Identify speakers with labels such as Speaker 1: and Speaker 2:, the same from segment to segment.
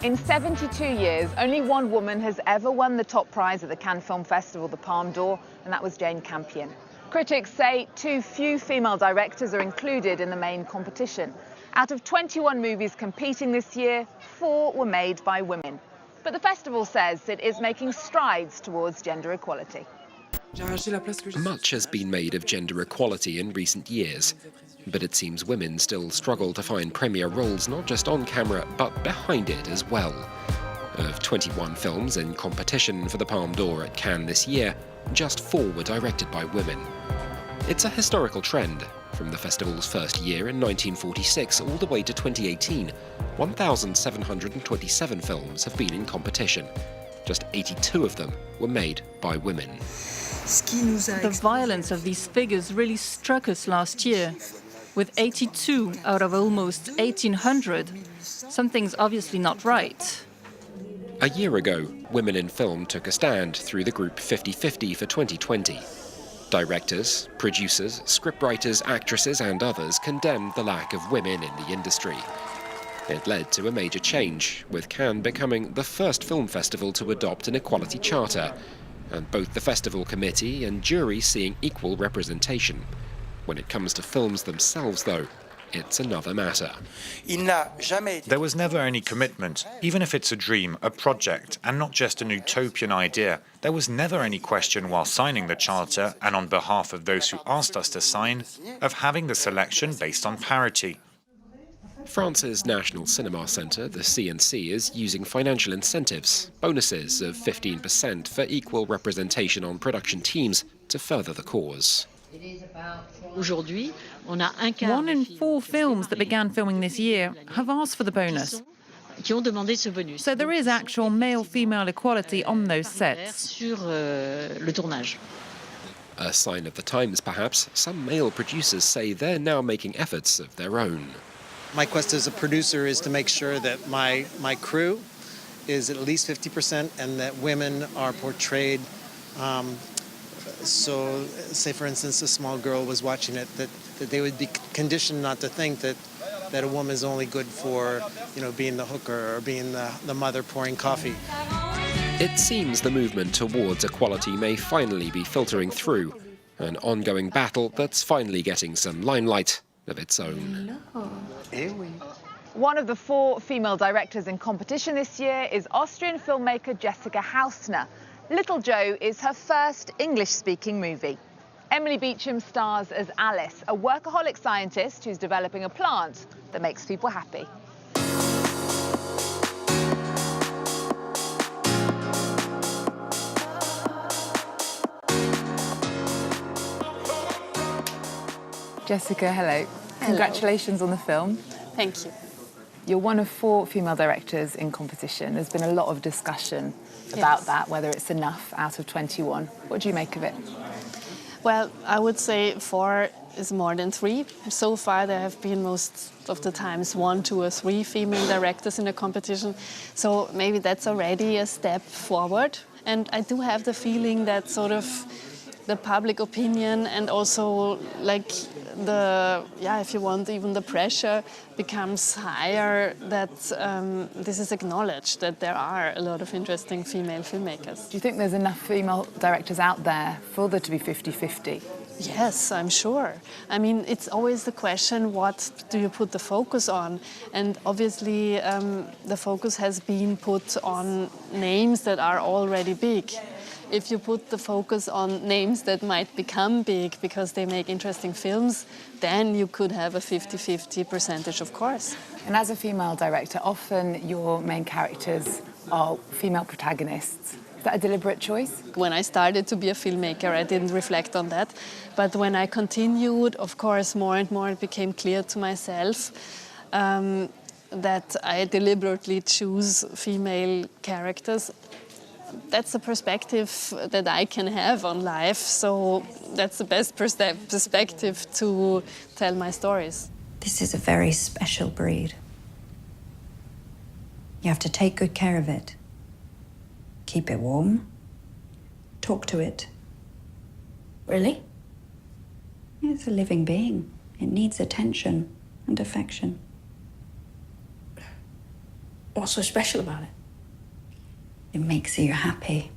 Speaker 1: In 72 years, only one woman has ever won the top prize at the Cannes Film Festival, the Palme d'Or, and that was Jane Campion. Critics say too few female directors are included in the main competition. Out of 21 movies competing this year, 4 were made by women. But the festival says it is making strides towards gender equality.
Speaker 2: Much has been made of gender equality in recent years, but it seems women still struggle to find premier roles not just on camera, but behind it as well. Of 21 films in competition for the Palme d'Or at Cannes this year, just 4 were directed by women. It's a historical trend. From the festival's first year in 1946 all the way to 2018, 1,727 films have been in competition. Just 82 of them were made by women.
Speaker 3: The violence of these figures really struck us last year. With 82 out of almost 1,800, something's obviously not right.
Speaker 2: A year ago, women in film took a stand through the group 50-50 for 2020. Directors, producers, scriptwriters, actresses and others condemned the lack of women in the industry. It led to a major change, with Cannes becoming the first film festival to adopt an equality charter, and both the festival committee and jury seeing equal representation. When it comes to films themselves, though, it's another matter.
Speaker 4: There was never any commitment, even if it's a dream, a project, and not just an utopian idea. There was never any question while signing the charter, and on behalf of those who asked us to sign, of having the selection based on parity.
Speaker 2: France's National Cinema Centre, the CNC, is using financial incentives, bonuses of 15% for equal representation on production teams to further the cause.
Speaker 3: 1 in 4 films that began filming this year have asked for the bonus. So there is actual male-female equality on those sets.
Speaker 2: A sign of the times, perhaps. Some male producers say they're now making efforts of their own.
Speaker 5: My quest as a producer is to make sure that my crew is at least 50% and that women are portrayed. So, say for instance, a small girl was watching it, that they would be conditioned not to think that a woman is only good for, being the hooker or being the mother pouring coffee.
Speaker 2: It seems the movement towards equality may finally be filtering through, an ongoing battle that's finally getting some limelight of its own.
Speaker 1: One of the 4 female directors in competition this year is Austrian filmmaker Jessica Hausner. Little Joe is her first English-speaking movie. Emily Beecham stars as Alice, a workaholic scientist who's developing a plant that makes people happy. Jessica, hello. Congratulations on the film.
Speaker 6: Thank you.
Speaker 1: You're one of 4 female directors in competition. There's been a lot of discussion about that, whether it's enough out of 21. What do you make of it?
Speaker 6: Well, I would say 4 is more than 3. So far, there have been most of the times 1, 2 or 3 female directors in a competition. So maybe that's already a step forward. And I do have the feeling that sort of the public opinion and also like if you want, even the pressure becomes higher, that this is acknowledged, that there are a lot of interesting female filmmakers.
Speaker 1: Do you think there's enough female directors out there for there to be 50-50?
Speaker 6: Yes, I'm sure. I mean, it's always the question, what do you put the focus on? And obviously, the focus has been put on names that are already big. If you put the focus on names that might become big because they make interesting films, then you could have a 50-50 percentage, of course.
Speaker 1: And as a female director, often your main characters are female protagonists. Is that a deliberate choice?
Speaker 6: When I started to be a filmmaker, I didn't reflect on that. But when I continued, of course, more and more it became clear to myself that I deliberately choose female characters. That's a perspective that I can have on life, so that's the best perspective to tell my stories.
Speaker 7: This is a very special breed. You have to take good care of it. Keep it warm. Talk to it.
Speaker 8: Really?
Speaker 7: It's a living being. It needs attention and affection.
Speaker 8: What's so special about it?
Speaker 7: It makes you happy.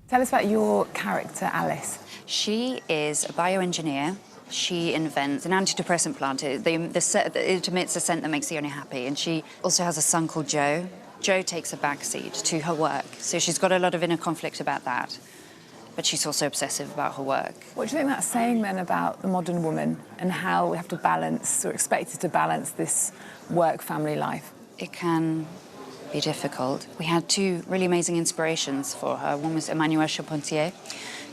Speaker 1: Tell us about your character, Alice.
Speaker 9: She is a bioengineer. She invents an antidepressant plant. It emits a scent that makes Ione happy. And she also has a son called Joe. Joe takes a backseat to her work. So she's got a lot of inner conflict about that. But she's also obsessive about her work.
Speaker 1: What do you think that's saying then about the modern woman and how we have to balance or expected to balance this work-family life?
Speaker 9: It can be difficult. We had two really amazing inspirations for her. One was Emmanuelle Charpentier,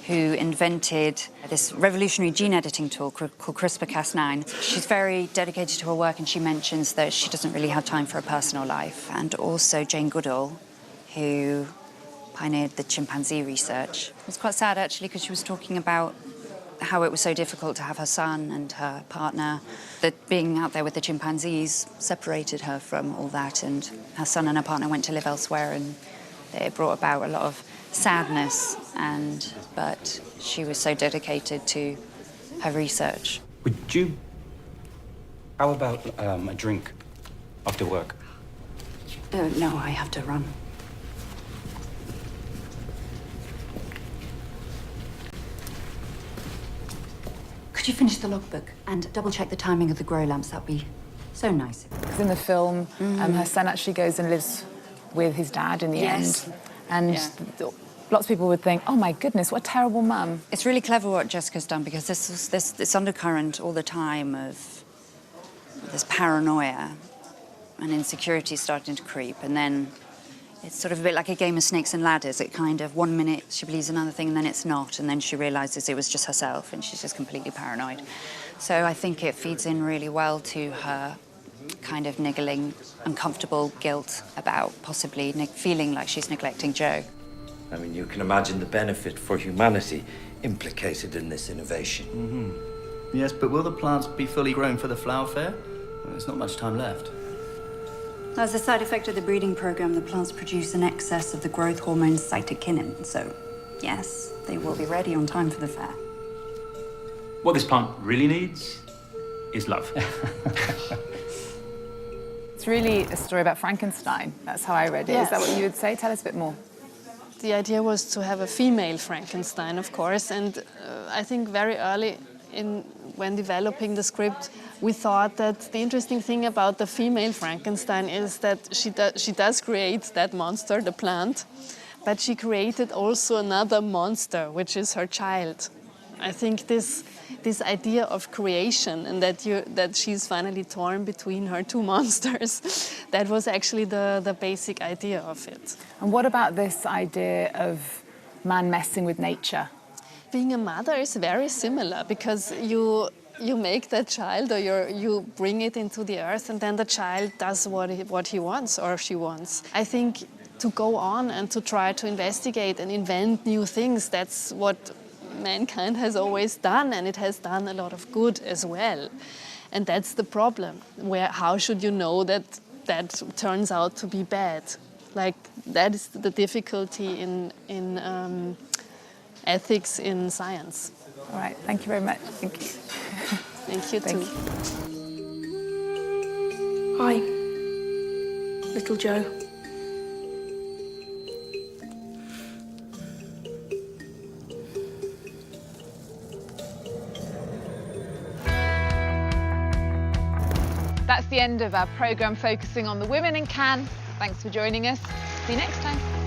Speaker 9: who invented this revolutionary gene editing tool called CRISPR-Cas9. She's very dedicated to her work, and she mentions that she doesn't really have time for a personal life. And also Jane Goodall, who pioneered the chimpanzee research. It was quite sad, actually, because she was talking about how it was so difficult to have her son and her partner, that being out there with the chimpanzees separated her from all that, and her son and her partner went to live elsewhere, and it brought about a lot of sadness, but she was so dedicated to her research.
Speaker 10: How about a drink after work?
Speaker 9: No, I have to run. Could you finish the logbook and double-check the timing of the grow lamps? That'd be so nice.
Speaker 1: Because in the film, her son actually goes and lives with his dad in the end. And lots of people would think, oh my goodness, what a terrible mum.
Speaker 9: It's really clever what Jessica's done, because this undercurrent all the time of this paranoia and insecurity starting to creep, and then it's sort of a bit like a game of snakes and ladders. It kind of, 1 minute she believes another thing and then it's not, and then she realises it was just herself and she's just completely paranoid. So I think it feeds in really well to her kind of niggling, uncomfortable guilt about possibly feeling like she's neglecting Joe.
Speaker 11: I mean, you can imagine the benefit for humanity implicated in this innovation.
Speaker 12: Mm-hmm. Yes, but will the plants be fully grown for the flower fair? Well, there's not much time left.
Speaker 9: As a side effect of the breeding program, the plants produce an excess of the growth hormone cytokinin. So, yes, they will be ready on time for the fair.
Speaker 10: What this plant really needs is love.
Speaker 1: It's really a story about Frankenstein. That's how I read it.
Speaker 6: Yes.
Speaker 1: Is that what you would say? Tell us a bit more.
Speaker 6: The idea was to have a female Frankenstein, of course, and I think very early when developing the script, we thought that the interesting thing about the female Frankenstein is that she does create that monster, the plant, but she created also another monster, which is her child. I think this idea of creation and that she's finally torn between her two monsters, that was actually the basic idea of it.
Speaker 1: And what about this idea of man messing with nature?
Speaker 6: Being a mother is very similar, because you make that child, or you bring it into the earth, and then the child does what he wants or she wants. I think to go on and to try to investigate and invent new things, that's what mankind has always done, and it has done a lot of good as well. And that's the problem. How should you know that that turns out to be bad? Like, that is the difficulty in ethics in science.
Speaker 1: All right, thank you very much. Thank you.
Speaker 6: Thank you too.
Speaker 8: Hi, little Joe.
Speaker 1: That's the end of our programme focusing on the women in Cannes. Thanks for joining us. See you next time.